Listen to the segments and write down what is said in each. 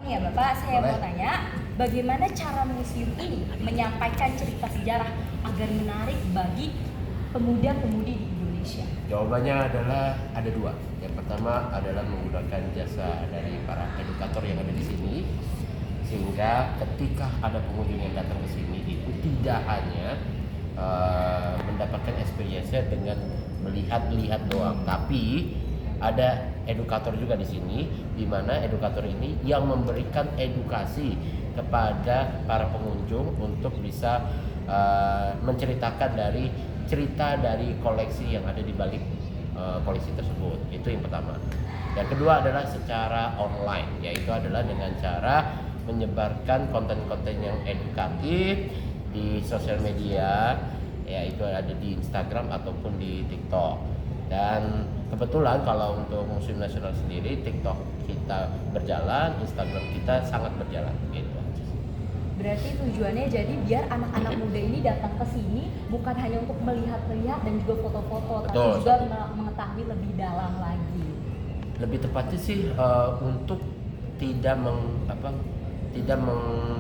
Ya Bapak, saya Boleh. mau tanya, bagaimana cara museum ini menyampaikan cerita sejarah agar menarik bagi pemuda-pemudi di Indonesia? Jawabannya adalah ada dua. Yang pertama adalah menggunakan jasa dari para edukator yang ada di sini, sehingga ketika ada pengunjung yang datang ke sini itu tidak hanya mendapatkan experience-nya dengan melihat-lihat doang, tapi ada edukator juga di sini, di mana edukator ini yang memberikan edukasi kepada para pengunjung untuk bisa menceritakan dari cerita dari koleksi yang ada di balik koleksi tersebut. Itu yang pertama. Yang kedua adalah secara online, yaitu adalah dengan cara menyebarkan konten-konten yang edukatif di sosial media, yaitu ada di Instagram ataupun di TikTok. Dan kebetulan kalau untuk Museum Nasional sendiri, TikTok kita berjalan, Instagram kita sangat berjalan gitu. Berarti tujuannya jadi biar anak-anak muda ini datang ke sini bukan hanya untuk melihat-lihat dan juga foto-foto, tapi Betul, juga mengetahui lebih dalam lagi. Lebih tepatnya sih untuk tidak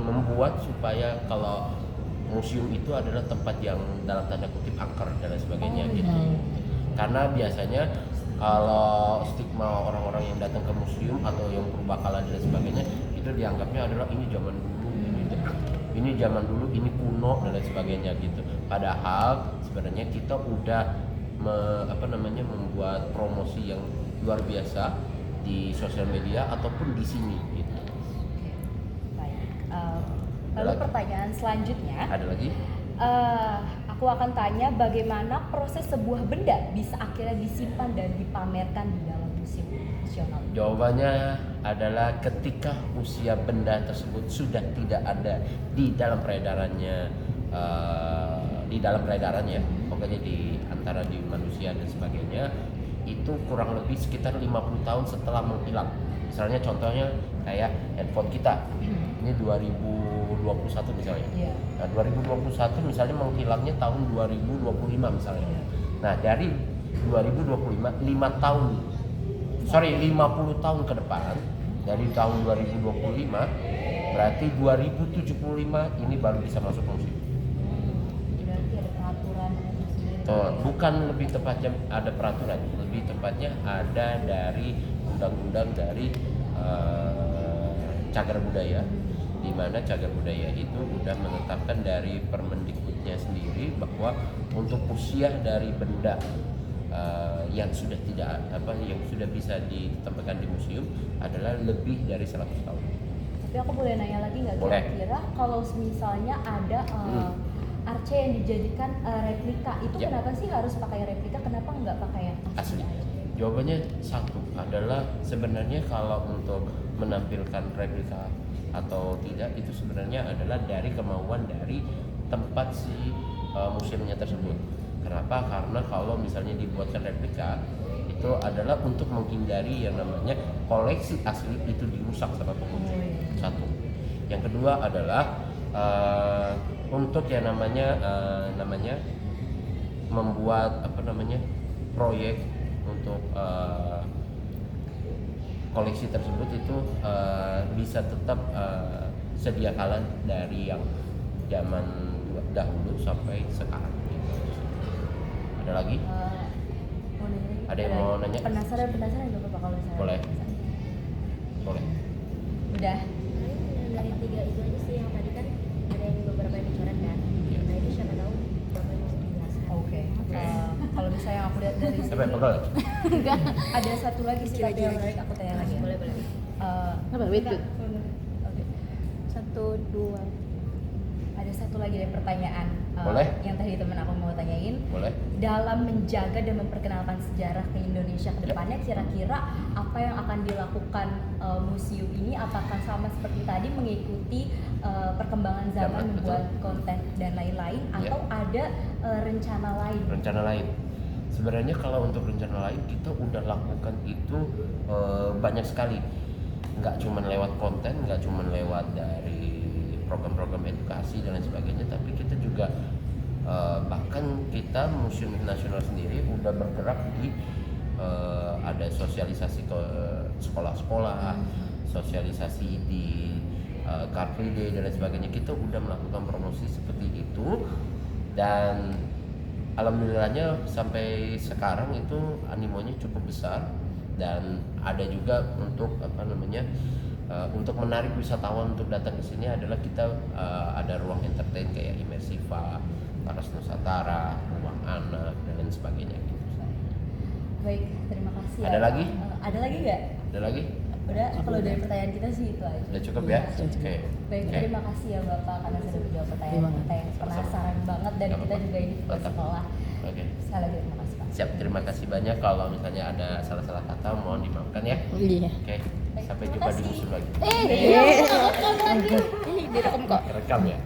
membuat supaya kalau museum itu adalah tempat yang dalam tanda kutip angker dan lain sebagainya gitu. Karena biasanya kalau stigma orang-orang yang datang ke museum atau yang purbakala dan sebagainya itu dianggapnya adalah ini zaman dulu, ini zaman dulu, ini kuno dan lain sebagainya gitu. Padahal sebenarnya kita udah membuat promosi yang luar biasa di sosial media ataupun di sini gitu. Baik. Lalu pertanyaan selanjutnya, Ada lagi? aku akan tanya bagaimana proses sebuah benda bisa akhirnya disimpan dan dipamerkan di dalam museum nasional. Jawabannya adalah ketika usia benda tersebut sudah tidak ada di dalam peredarannya, pokoknya di antara di manusia dan sebagainya, itu kurang lebih sekitar 50 tahun setelah menghilang. Misalnya contohnya kayak handphone kita, ini 2021 misalnya. Yeah. Nah, 2021 misalnya menghilangnya tahun 2025 misalnya. Nah, dari 2025 50 tahun ke depan, dari tahun 2025 berarti 2075 ini baru bisa masuk museum. Berarti ada peraturan sendiri. Bukan, lebih tepatnya ada peraturan, lebih tepatnya ada dari undang-undang dari cagar budaya, di mana cagar budaya itu sudah menetapkan dari Permendikbudnya sendiri bahwa untuk usia dari benda yang sudah yang sudah bisa ditempatkan di museum adalah lebih dari 100 tahun. Tapi aku boleh nanya lagi nggak, kira-kira kalau misalnya ada arca yang dijadikan replika itu Ya. Kenapa sih harus pakai replika? Kenapa nggak pakai yang asli? Jawabannya satu adalah sebenarnya kalau untuk menampilkan replika atau tidak itu sebenarnya adalah dari kemauan dari tempat si museumnya tersebut. Kenapa? Karena kalau misalnya dibuatkan replika itu adalah untuk menghindari yang namanya koleksi asli itu dirusak sama pengunjung. Satu. Yang kedua adalah untuk yang namanya membuat proyek untuk koleksi tersebut itu bisa tetap sedia kala dari yang zaman dahulu sampai sekarang. Ada lagi? Ada yang mau nanya? Penasaran nggak Bapak kalau misalnya? Boleh. Boleh. Udah. Dari tiga itu aja sih, yang tadi kan ada yang beberapa yang dicoret kan. Nah itu siapa tahu Bapak bisa menjelaskan. Oke. Kalau misalnya yang aku lihat dari sini, Pegel? ada satu lagi sih tadi yang menarik, aku tanya lagi. Boleh. Wait. Oke. 1, 2. Ada satu lagi deh pertanyaan. Boleh. Yang tadi teman aku mau tanyain. Boleh. Dalam menjaga dan memperkenalkan sejarah ke Indonesia ke depannya, kira-kira apa yang akan dilakukan museum ini? Apakah sama seperti tadi mengikuti perkembangan zaman, membuat konten dan lain-lain, atau ada rencana lain? Rencana lain. Sebenarnya kalau untuk rencana lain kita udah lakukan itu banyak sekali. Nggak cuma lewat konten, nggak cuma lewat dari program-program edukasi dan lain sebagainya, tapi kita juga bahkan kita Museum Nasional sendiri udah bergerak di ada sosialisasi ke sekolah-sekolah, sosialisasi di Car Free Day dan lain sebagainya, kita udah melakukan promosi seperti itu, dan alhamdulillahnya sampai sekarang itu animonya cukup besar. Dan ada juga untuk untuk menarik wisatawan untuk datang ke sini adalah kita ada ruang entertain kayak Immersiva, Paras Nusantara, ruang anak dan lain sebagainya gitu. Baik, terima kasih. Ada lagi? Ada lagi nggak? Ada lagi? Udah, kalau dari pertanyaan kita sih itu aja. Udah cukup ya? Iya. Oke. Baik, Oke. terima kasih ya Bapak karena sudah menjawab pertanyaan kita yang penasaran banget, dan Nggak kita apa-apa. juga ini buat Mantap. sekolah. Oke. Sekali lagi terima kasih Pak. Siap, terima kasih banyak. Kalau misalnya ada salah-salah kata mohon dimaafkan ya. Iya. Oke. Sampai terima jumpa di kasih. musim lagi. Direkam kok. Rekam ya.